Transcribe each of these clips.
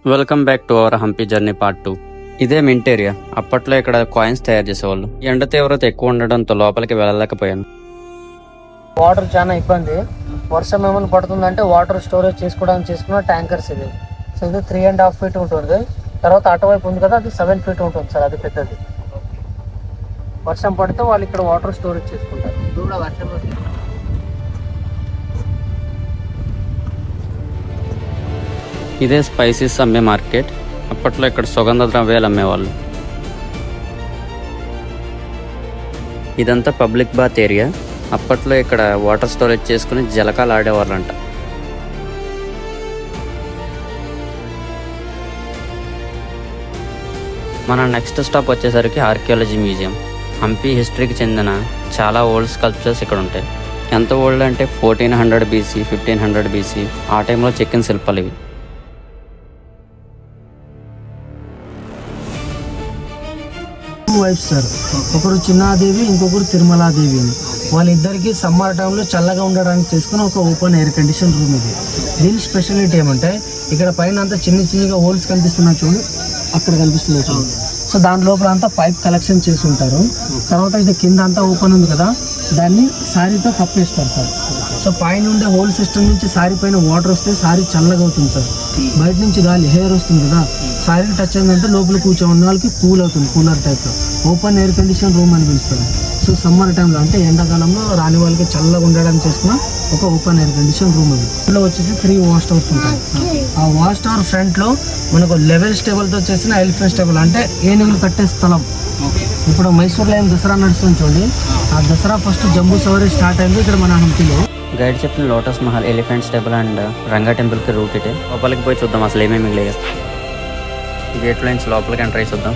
Welcome back to our Hampi journey part 2. ఇదే mint area. అప్పట్లో ఇక్కడ కాయిన్స్ తయారు చేసేవాళ్ళు. ఎండ తీవ్రత ఎక్కువ ఉండడంతో లోపలికి వెళ్ళలేకపోయాను. వాటర్ చాలా ఇబ్బంది. వర్షం ఏమైనా పడుతుందంటే వాటర్ స్టోరేజ్ చేసుకున్న ట్యాంకర్స్ ఇది. సో ఇది 3.5 feet ఉంటుంది. తర్వాత అటువైపు ఉంది కదా, అది 7 feet ఉంటుంది సార్, అది పెద్దది. వర్షం పడితే వాళ్ళు ఇక్కడ వాటర్ స్టోరేజ్ చేసుకుంటారు. ఇదే స్పైసెస్ అమ్మే మార్కెట్. అప్పట్లో ఇక్కడ సుగంధ ద్రవ్యాలు అమ్మేవాళ్ళు. ఇదంతా పబ్లిక్ బాత్ ఏరియా. అప్పట్లో ఇక్కడ వాటర్ స్టోరేజ్ చేసుకుని జలకాలు ఆడేవాళ్ళంట. మన నెక్స్ట్ స్టాప్ వచ్చేసరికి ఆర్కియాలజీ మ్యూజియం. హంపి హిస్టరీకి చెందిన చాలా ఓల్డ్ స్కల్ప్చర్స్ ఇక్కడ ఉంటాయి. ఎంత ఓల్డ్ అంటే 1400 BC, 1500 BC ఆ టైంలో చెక్కిన శిల్పాలు ఇవి. వైఫ్ సార్, ఒకరు చిన్నాదేవి, ఇంకొకరు తిరుమలాదేవి అని. వాళ్ళిద్దరికి సమ్మర్ టైంలో చల్లగా ఉండడానికి చేసుకుని ఒక ఓపెన్ ఎయిర్ కండిషన్ రూమ్ ఇది. దీని స్పెషాలిటీ ఏమంటే ఇక్కడ పైన అంతా చిన్నగా హోల్స్ కనిపిస్తున్నాయి చూడండి, అక్కడ కనిపిస్తున్నాయి చూడండి. సో దాని లోపల అంతా పైప్ కలెక్షన్ చేసి ఉంటారు. తర్వాత ఇది కింద అంతా ఓపెన్ ఉంది కదా, దాన్ని సారీతో కప్పేస్తారు సార్. సో పైన ఉండే హోల్ సిస్టమ్ నుంచి సారీ పైన వాటర్ వస్తే సారీ చల్లగా అవుతుంది సార్. బయట నుంచి గాలి హెయిర్ వస్తుంది కదా, సారీకి టచ్ అయిందంటే లోపల కూర్చోన్న వాళ్ళకి కూల్ అవుతుంది, కూలర్ టైప్లో. ఓపెన్ ఎయిర్ కండిషన్ రూమ్ అని పిలుస్తారు. సో సమ్మర్ టైంలో అంటే ఎండాకాలంలో రాని వాళ్ళకి చల్లగా ఉండడానికి చేసుకున్న ఒక ఓపెన్ ఎయిర్ కండిషన్ రూమ్ అది. ఇందులో వచ్చేసి 3 వాష్ టవర్స్ ఉంటాయి. ఆ వాష్ టవర్ ఫ్రంట్లో మనకు లెవెల్ స్టేబుల్తో చేసిన ఎలిఫెంట్ స్టేబుల్ అంటే ఏనుగులు కట్టే స్థలం. ఇప్పుడు మైసూర్లో ఏం దసరా నడుస్తుంది చూడండి, ఆ దసరా ఫస్ట్ జంబూ సవారీ స్టార్ట్ అయింది ఇక్కడ మన హంపిలో. గైడ్ చెప్పిన lotus Mahal, elephants temple and Ranga టెంపుల్కి రూట్ ఇటే. లోపలికి పోయి చూద్దాం అసలు ఏమేమి మిగిలేదు. గేట్లో నుంచి లోపలికి ఎంటర్ అయ్యి చూద్దాం.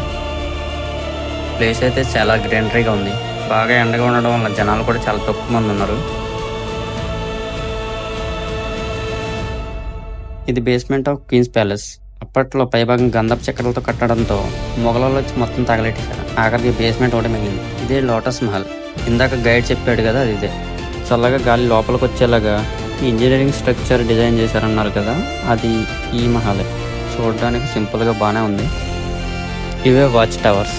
ప్లేస్ అయితే చాలా గ్రీనరీగా ఉంది. బాగా ఎండగా ఉండడం వల్ల జనాలు కూడా చాలా తక్కువ మంది ఉన్నారు. ఇది బేస్మెంట్ ఆఫ్ క్వీన్స్ ప్యాలెస్. అప్పట్లో పైభాగం గంధపు చక్రాలతో కట్టడంతో మొగలలో వచ్చి మొత్తం తగలెట్టేశారు. ఆఖరికి బేస్మెంట్ ఒకటి మిగిలింది. ఇదే లోటస్ మహల్. ఇందాక గైడ్ చెప్పాడు కదా, అది ఇదే. చల్లగా గాలి లోపలికి వచ్చేలాగా ఇంజనీరింగ్ స్ట్రక్చర్ డిజైన్ చేశారన్నారు కదా, అది ఈ మహలే. చూడడానికి సింపుల్గా బాగానే ఉంది. ఇవే వాచ్ టవర్స్.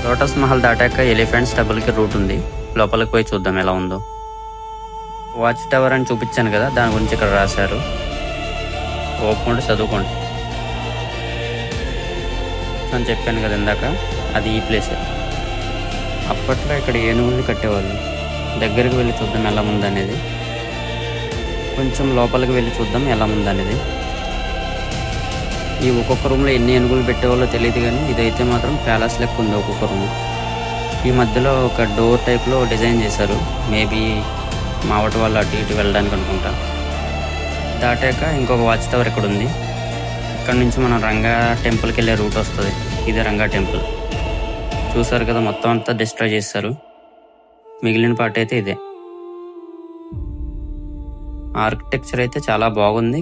లోటస్ మహల్ దాటాక ఎలిఫెంట్స్ టెంపుల్కి రూట్ ఉంది. లోపలికి పోయి చూద్దాం ఎలా ఉందో. వాచ్ టవర్ అని చూపించాను కదా, దాని గురించి ఇక్కడ రాశారు. ఓపుకుంటూ చదువుకోండి అని చెప్పాను కదా ఇందాక, అది ఈ ప్లేసే. అప్పట్లో ఇక్కడ ఏనుగుల్ని కట్టేవాళ్ళు. దగ్గరికి వెళ్ళి చూద్దాం ఎలా ఉందనేది. కొంచెం లోపలికి వెళ్ళి చూద్దాం ఎలా ఉందనేది. ఈ ఒక్కొక్క రూమ్లో ఎన్ని ఏనుగులు పెట్టేవాళ్ళో తెలియదు, కానీ ఇదైతే మాత్రం ప్యాలెస్ లెక్క ఉంది ఒక్కొక్క రూమ్. ఈ మధ్యలో ఒక డోర్ టైప్లో డిజైన్ చేశారు. మేబీ మావట వాళ్ళు అటు ఇటు వెళ్ళడానికి అనుకుంటా. దాటాక ఇంకొక వాచ్ టవర్ ఇక్కడ ఉంది. ఇక్కడ నుంచి మనం రంగా టెంపుల్కి వెళ్ళే రూట్ వస్తుంది. ఇదే రంగా టెంపుల్. చూసారు కదా, మొత్తం అంతా డిస్ట్రాయ్ చేస్తారు. మిగిలిన పార్ట్ అయితే ఇదే. ఆర్కిటెక్చర్ అయితే చాలా బాగుంది.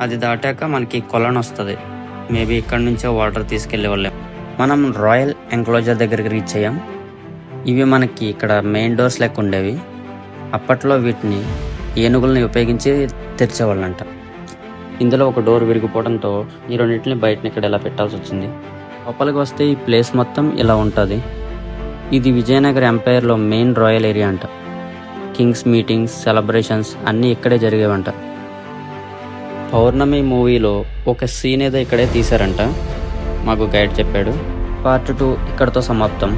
అది దాటాక మనకి కొలను వస్తుంది. మేబీ ఇక్కడ నుంచే వాటర్ తీసుకెళ్లే వాళ్ళం. మనం రాయల్ ఎంక్లోజర్ దగ్గరికి రీచ్ అయ్యాం. ఇవి మనకి ఇక్కడ మెయిన్ డోర్స్ లెక్క ఉండేవి. అప్పట్లో వీటిని ఏనుగుల్ని ఉపయోగించి తెరిచేవాళ్ళంట. ఇందులో ఒక డోర్ విరిగిపోవడంతో ఈ రెండింటిని బయటని ఇక్కడ ఇలా పెట్టాల్సి వచ్చింది. లోపలికి వస్తే ఈ ప్లేస్ మొత్తం ఇలా ఉంటుంది. ఇది విజయనగర ఎంపైర్లో మెయిన్ రాయల్ ఏరియా అంట. కింగ్స్ మీటింగ్స్, సెలబ్రేషన్స్ అన్నీ ఇక్కడే జరిగేవంట. పౌర్ణమి మూవీలో ఒక సీన్ ఏదో ఇక్కడే తీశారంట, మాకు గైడ్ చెప్పాడు. పార్ట్ 2 ఇక్కడతో సమాప్తం.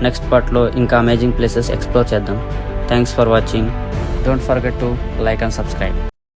నెక్స్ట్ పార్ట్లో ఇంకా అమేజింగ్ ప్లేసెస్ ఎక్స్ప్లోర్ చేద్దాం. Thanks for watching. Don't forget to like and subscribe.